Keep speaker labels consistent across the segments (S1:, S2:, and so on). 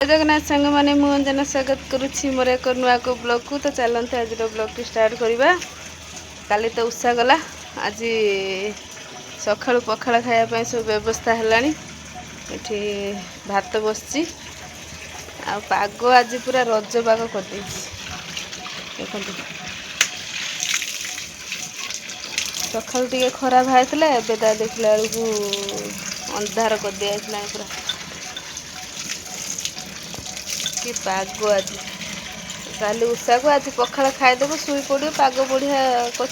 S1: जगन्नाथ सांग मैंने मुंजना स्वागत करुच्ची मोर एक नुआ को ब्लॉग को तो चलते आज ब्लॉग टी स्टार्ट करवा। काली तो उषा गला आज सकाळु पखाड़ खाया सब व्यवस्था है। भात बसची पाग आज पूरा रज पाग कर देखो सकाळु टे खरा बाहर एवं देखला बेलू अंधार कर दिया पूरा कि पाग आज काली उषा को आज पखाड़ खाईदेव शुई पड़ो पाग बढ़िया कर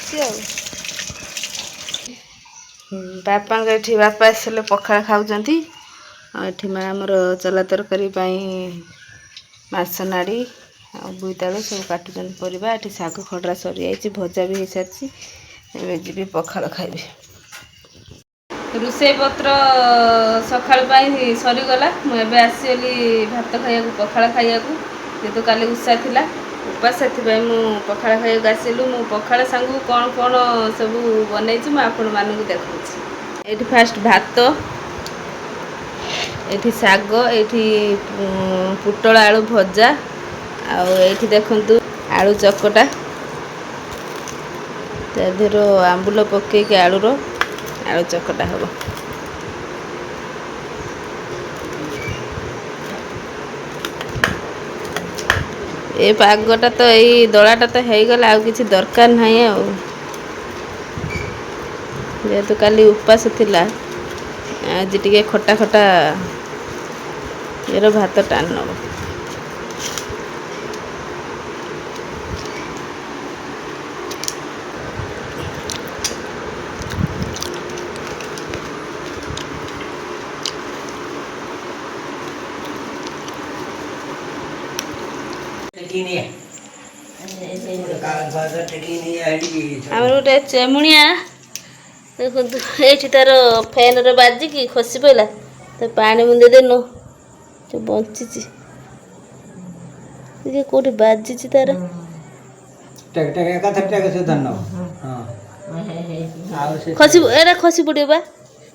S1: बापा ये बापा आसले पखाड़ खाऊँच ये माँ आमर चला तरकारी माछ नाड़ी बोईतालु सब काटुन परिबा ये शाग खडरा सरी जाइए भजा भी हो सारी एवं जी पखाड़ खाइबे। रोषे पत्र सकाळ सरीगला मुझे आसगली भात खाया पखाड़ खाया जेहेतु काली उषा थिला उपास से मु पखाड़ खाया आसलु मु पखाड़ सांग कौन कौन सब बनई आपण मानक देखा। ये फास्ट भात ये शाग ये पुटल आलू भजा आठी देखु आलू चकटा देर आंबुल पकईक आलूर आलू चकटा हम ए पागटा तो यही दलाटा तो होगला आ कि दरकार ना जेहेतु काली उपास थिला आज टे खटा खटा ये भात टाण नब आम गोटे चेमुणिया देखो ये तार फैन रे बाजिकी खसी पड़ा तो पानी मुंदे देनु जो बंची कौटी बाजी तार खसी एरा खसी पड़ो बा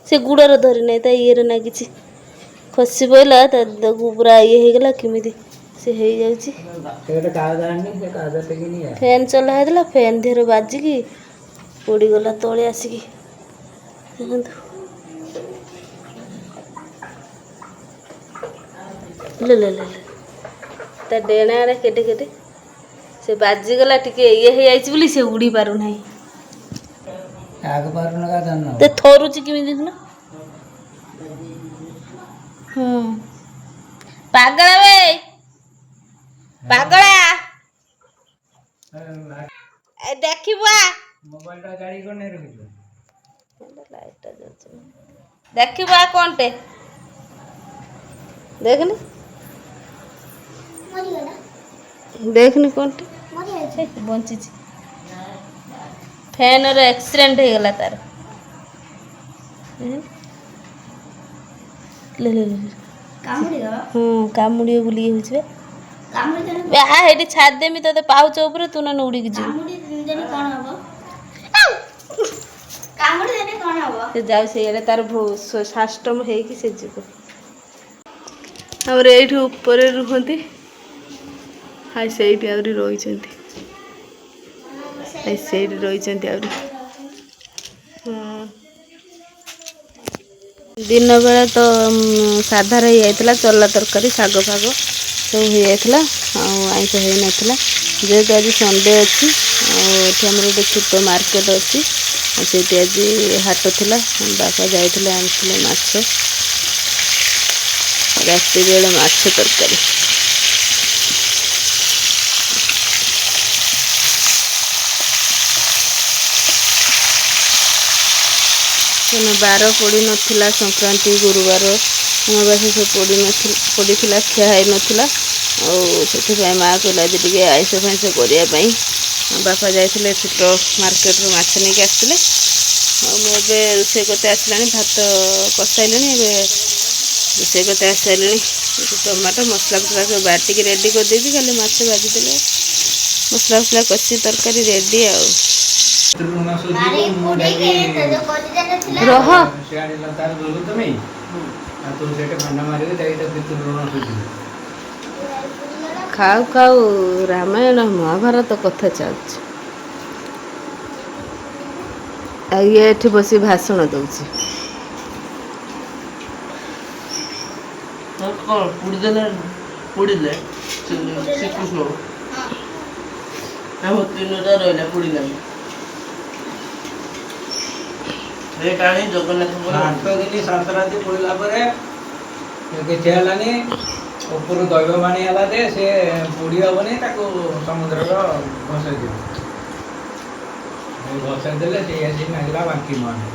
S1: से गुड़र धरी ना ये ना कि खसी पड़ा पूरा ये होगला केमी से हो फैन चला है फैन देहर बाजिकी पोड़गला तले आसिकी ले ले ले ता डेणा आड़े केटे केटे से बाजिगला टिके ये हो जाइए से उड़ी पार ना थरुची केमी देखना पागला वे पागला देखिबा मोबाइल टा गाड़ी कोने रखियो लाइट टा जच देखिबा कोनटे देखनी मरी गला देखनी कोनटे मरी आछे बंची फैन रे एक्सीडेंट हो गला तार ले ले कामुड़ियो कामुड़ियो बोली होछे कामुड़ी छाड़ देमी तो पाउच ऊपर तू ना उड़ी जी जाऊ से तार साष्टम से जीव आम ये ऊपर रुहति हाँ से रही दिन बेला तो साधार हो जाता चला तरकारी शाग फाग सब हो जाता आईस हो नाला जेहेतु आज संडे अच्छी आम गोटे छोट मार्केट अच्छी से आज हाट थिला बापा जाइए आनी माछ राति बेले माछ तरकारी बार पड़ी नाला संक्रांति गुरुवार अमावासी सब पड़ी खिया नाला से माँ कहला टे आईस फाइस करने बापा जाइए छोट मार्केट रू माछ नहीं आसते मुझे रोषे करते आसला भात कसाइल रोषे करते आसारे टमाटो मसला फसला सब बाटिक रेडी कर देती खाली माछ भाजीदे मसला फसला कषि तरकारी रेडी रह ଖାଉ ଖାଉ ରାମାୟଣ ମହାଭାରତ କଥା ଚାଲୁଛି। ଆଉ ଇଏ ଏଠି ବସି ଭାଷଣ ଦଉଛି।
S2: କଣ ପୋଡ଼ିଲେ ଶ୍ରୀକୃଷ୍ଣ ଆମ ତିନିଟା ରହିଲା ପୋଡ଼ିଲାନି। ଏ କାହାଣୀ ଜଗନ୍ନାଥଙ୍କର
S3: 8 ଦିନ 7 ରାତି ପୋଡ଼ିଲା ପରେ କିଛି ହେଲାନି। ଉପରୁ ଦୈବବାଣୀ ହେଲା ଯେ ସେ ପୋଡ଼ି ହବନି, ତାକୁ ସମୁଦ୍ରର ଭସେଇ ଦିଅ। ଭସେଇ ଦେଲେ ସେ ଆସିକି ନାଗିଲା ବାଙ୍କି ମୁହାଣରେ।